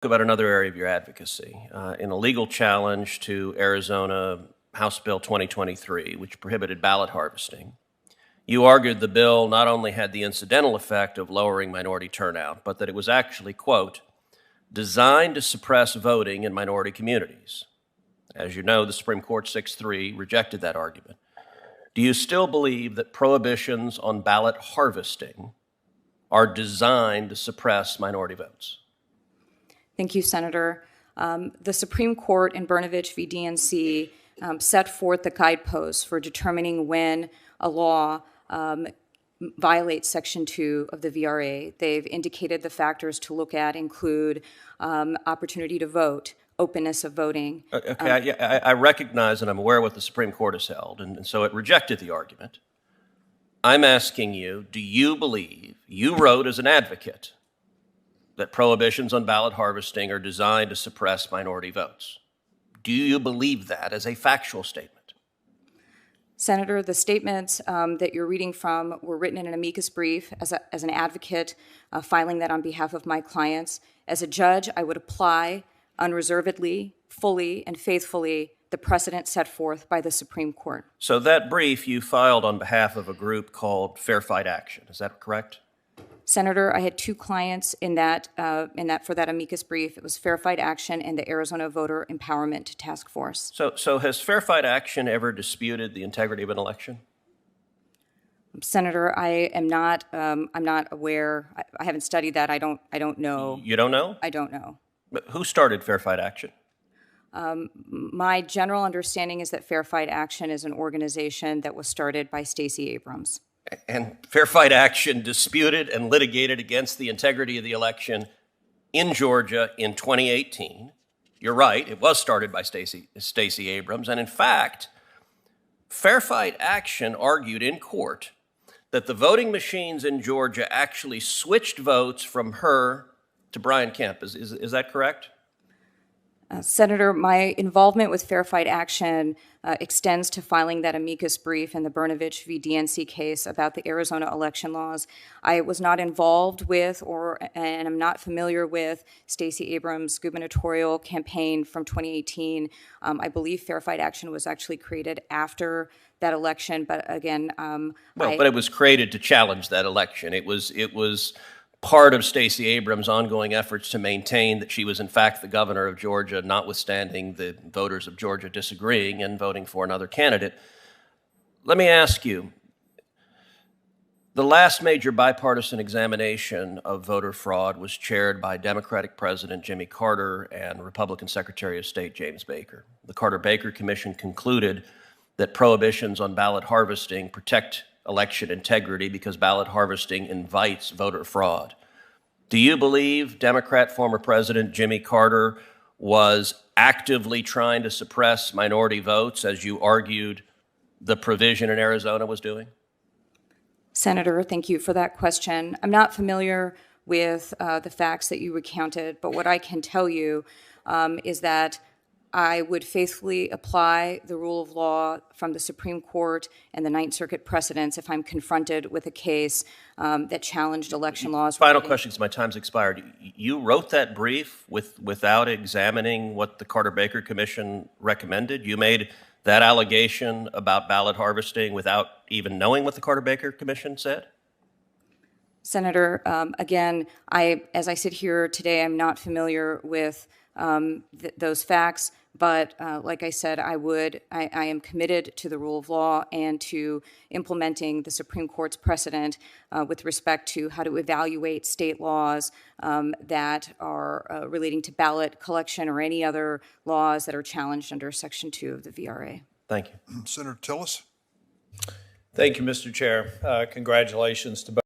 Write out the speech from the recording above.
About another area of your advocacy. In a legal challenge to Arizona House Bill 2023, which prohibited ballot harvesting, you argued the bill not only had the incidental effect of lowering minority turnout, but that it was actually, quote, designed to suppress voting in minority communities. As you know, the Supreme Court 6-3 rejected that argument. Do you still believe that prohibitions on ballot harvesting are designed to suppress minority votes? Thank you, Senator. The Supreme Court in Brnovich v. DNC set forth the guideposts for determining when a law violates Section 2 of the VRA. They've indicated the factors to look at include opportunity to vote, openness of voting. Okay, I recognize and I'm aware what the Supreme Court has held, and so it rejected the argument. I'm asking you, do you believe, you wrote as an advocate, that prohibitions on ballot harvesting are designed to suppress minority votes? Do you believe that as a factual statement? Senator, the statements that you're reading from were written in an amicus brief as an advocate, filing that on behalf of my clients. As a judge, I would apply unreservedly, fully, and faithfully the precedent set forth by the Supreme Court. So that brief you filed on behalf of a group called Fair Fight Action, is that correct? Senator, I had two clients in that for that amicus brief. It was Fair Fight Action and the Arizona Voter Empowerment Task Force. So has Fair Fight Action ever disputed the integrity of an election? Senator, I'm not aware. I haven't studied that. I don't know. You don't know? I don't know. But who started Fair Fight Action? My general understanding is that Fair Fight Action is an organization that was started by Stacey Abrams. And Fair Fight Action disputed and litigated against the integrity of the election in Georgia in 2018. You're right, it was started by Stacey Abrams. And in fact, Fair Fight Action argued in court that the voting machines in Georgia actually switched votes from her to Brian Kemp. Is that correct? Senator, my involvement with Fair Fight Action extends to filing that amicus brief in the Brnovich v. DNC case about the Arizona election laws. I was not involved with and I'm not familiar with Stacey Abrams' gubernatorial campaign from 2018. I believe Fair Fight Action was actually created after that election, but again, but it was created to challenge that election. It was part of Stacey Abrams' ongoing efforts to maintain that she was in fact the governor of Georgia, notwithstanding the voters of Georgia disagreeing and voting for another candidate. Let me ask you, the last major bipartisan examination of voter fraud was chaired by Democratic President Jimmy Carter and Republican Secretary of State James Baker. The Carter-Baker Commission concluded that prohibitions on ballot harvesting protect election integrity because ballot harvesting invites voter fraud. Do you believe Democrat former President Jimmy Carter was actively trying to suppress minority votes, as you argued the provision in Arizona was doing? Senator, thank you for that question. I'm not familiar with the facts that you recounted, but what I can tell you is that I would faithfully apply the rule of law from the Supreme Court and the Ninth Circuit precedents if I'm confronted with a case that challenged election laws. Final question, because my time's expired. You wrote that brief without examining what the Carter-Baker Commission recommended? You made that allegation about ballot harvesting without even knowing what the Carter-Baker Commission said? Senator, again, as I sit here today, I'm not familiar with those facts, but like I said, I am committed to the rule of law and to implementing the Supreme Court's precedent with respect to how to evaluate state laws that are relating to ballot collection or any other laws that are challenged under Section 2 of the VRA. Thank you. Senator Tillis. Thank you, Mr. Chair. Congratulations to both